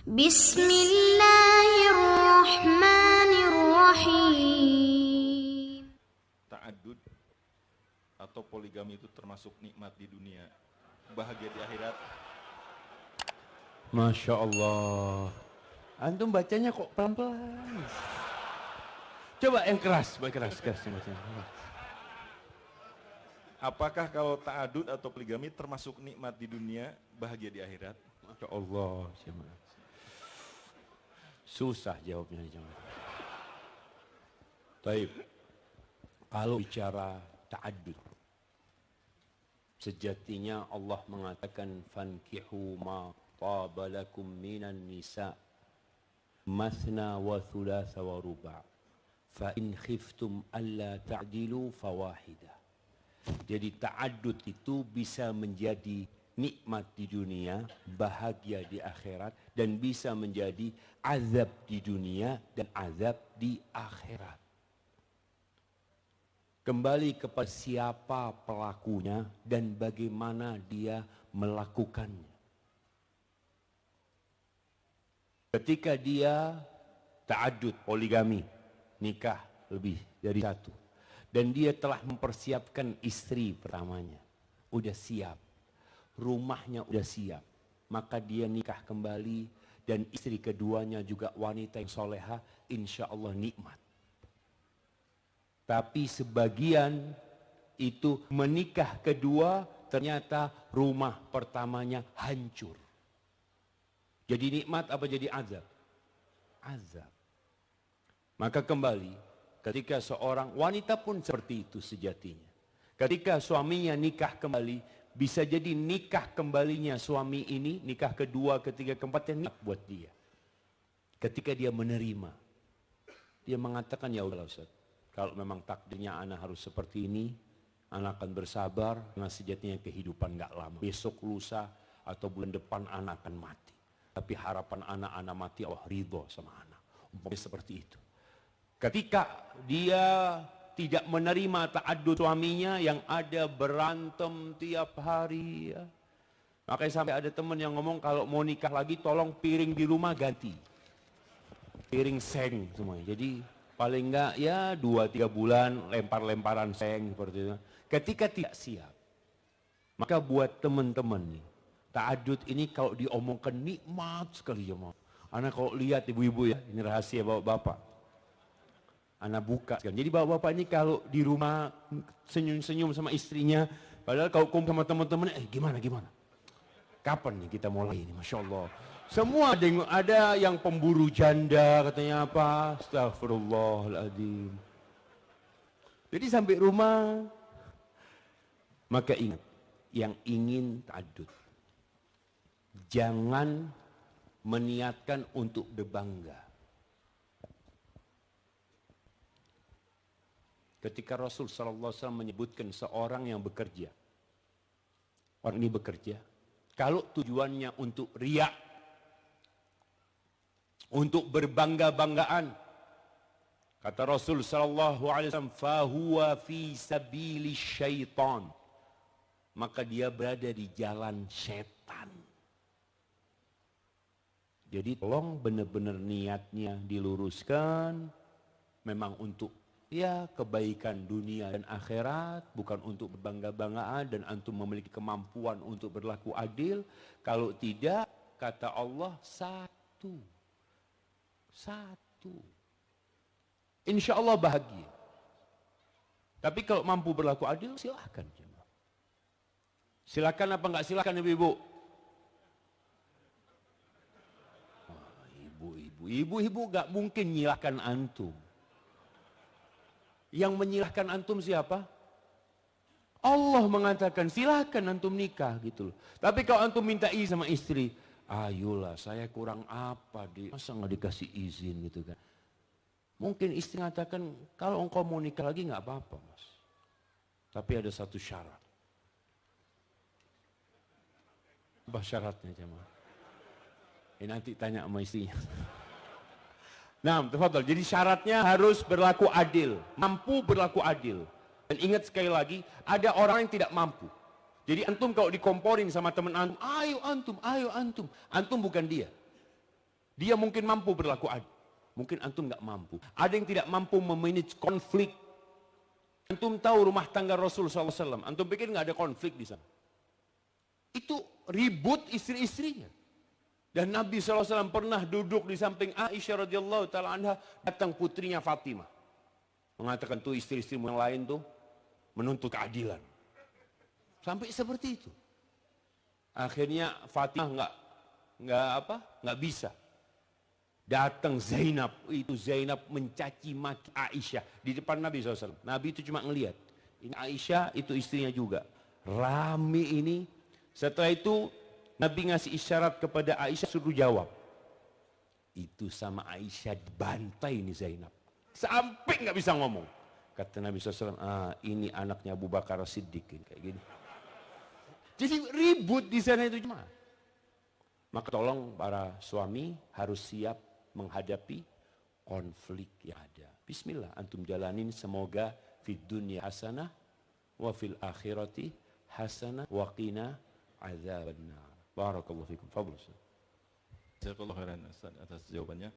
Bismillahirrahmanirrahim. Ta'adud atau poligami itu termasuk nikmat di dunia, bahagia di akhirat. Masya Allah. Antum bacanya kok pelan-pelan. Coba yang keras, keras bacanya. Apakah kalau ta'adud atau poligami termasuk nikmat di dunia, bahagia di akhirat? Masya Allah. Susah jawabnya jemaah. Taib. Kalau bicara ta'adud, sejatinya Allah mengatakan fankihu ma taba lakum minan nisa mathna wa thulatha wa ruba' fa in khiftum alla ta'dilu fawahidah. Jadi ta'adud itu bisa menjadi nikmat di dunia, bahagia di akhirat, dan bisa menjadi azab di dunia dan azab di akhirat. Kembali kepada siapa pelakunya dan bagaimana dia melakukannya. Ketika dia ta'adud, poligami, nikah lebih dari satu, dan dia telah mempersiapkan istri pertamanya, udah siap, rumahnya udah siap, maka dia nikah kembali dan istri keduanya juga wanita yang soleha, insya Allah nikmat. Tapi sebagian itu menikah kedua ternyata rumah pertamanya hancur. Jadi nikmat apa jadi azab? Azab. Maka kembali, ketika seorang wanita pun seperti itu sejatinya. Ketika suaminya nikah kembali, bisa jadi nikah kembalinya suami ini, nikah kedua, ketiga, keempat yang nikmat buat dia. Ketika dia menerima, dia mengatakan, ya Allah Ustaz, kalau memang takdirnya anak harus seperti ini, anak akan bersabar, karena sejatinya kehidupan gak lama. Besok, lusa, atau bulan depan anak akan mati. Tapi harapan anak mati, Allah ridho sama anak. Umpamanya seperti itu. Ketika dia tidak menerima ta'adud suaminya yang ada berantem tiap hari. Ya. Makanya sampai ada teman yang ngomong kalau mau nikah lagi tolong piring di rumah ganti. Piring seng semuanya. Jadi paling enggak ya 2-3 bulan lempar-lemparan seng seperti itu. Ketika tidak siap. Maka buat teman-teman nih. Ta'adud ini kalau diomongkan nikmat sekali ya. Anak kalau lihat ibu-ibu ya, ini rahasia bapak-bapak. Anak buka. Jadi bapak-bapak ini kalau di rumah senyum-senyum sama istrinya, padahal kalau kumpul sama teman-teman, gimana? Kapan nih kita mulai ini? Masya Allah. Semua ada yang pemburu janda, katanya apa? Astagfirullahaladzim. Jadi sampai rumah, maka ingat, yang ingin ta'adud, jangan meniatkan untuk berbangga. Ketika Rasul SAW menyebutkan seorang yang bekerja. Orang ini bekerja. Kalau tujuannya untuk riya. Untuk berbangga-banggaan. Kata Rasul SAW, fahuwa fi sabili syaitan. Maka dia berada di jalan setan. Jadi tolong benar-benar niatnya diluruskan. Memang untuk ya kebaikan dunia dan akhirat, bukan untuk berbangga-banggaan dan antum memiliki kemampuan untuk berlaku adil. Kalau tidak, kata Allah, satu. Insya Allah bahagia. Tapi kalau mampu berlaku adil, silahkan. Silahkan apa enggak silahkan ibu-ibu? Ibu-ibu enggak mungkin nyilahkan antum. Yang menyilahkan antum siapa? Allah mengatakan silahkan antum nikah gitu loh. Tapi kalau antum minta izin sama istri, ayolah saya kurang apa masa nggak dikasih izin gitu kan. Mungkin istri mengatakan kalau engkau mau nikah lagi nggak apa-apa mas. Tapi ada satu syarat. Apa syaratnya jemaah? Nanti tanya sama istrinya. Nah, tafadhol. Jadi syaratnya harus berlaku adil, mampu berlaku adil. Dan ingat sekali lagi, ada orang yang tidak mampu. Jadi antum kalau dikomporin sama teman antum, ayo antum, antum bukan dia. Dia mungkin mampu berlaku adil. Mungkin antum nggak mampu. Ada yang tidak mampu memanage konflik. Antum tahu rumah tangga Rasul SAW. Antum pikir nggak ada konflik di sana? Itu ribut istri-istrinya. Dan Nabi SAW pernah duduk di samping Aisyah radhiyallahu taala anha, datang putrinya Fatimah. Mengatakan tuh istri-istri yang lain tuh menuntut keadilan. Sampai seperti itu. Akhirnya Fatimah nggak bisa. Datang Zainab, itu Zainab mencaci maki Aisyah di depan Nabi SAW. Nabi itu cuma ngelihat. Ini Aisyah, itu istrinya juga. Rame ini. Setelah itu Nabi ngasih isyarat kepada Aisyah suruh jawab. Itu sama Aisyah dibantai nih Zainab. Sampai nggak bisa ngomong. Kata Nabi SAW, ini anaknya Abu Bakar Siddiq. Kayak gini. Jadi ribut di sana itu cuma. Maka tolong para suami harus siap menghadapi konflik yang ada. Bismillah, antum jalanin, semoga fid dunya hasanah wa fil akhirati hasanah wa qina azabannar. Barakallahu fikum. Fadhlu. Jazakallahu khairan Ustaz atas jawabannya.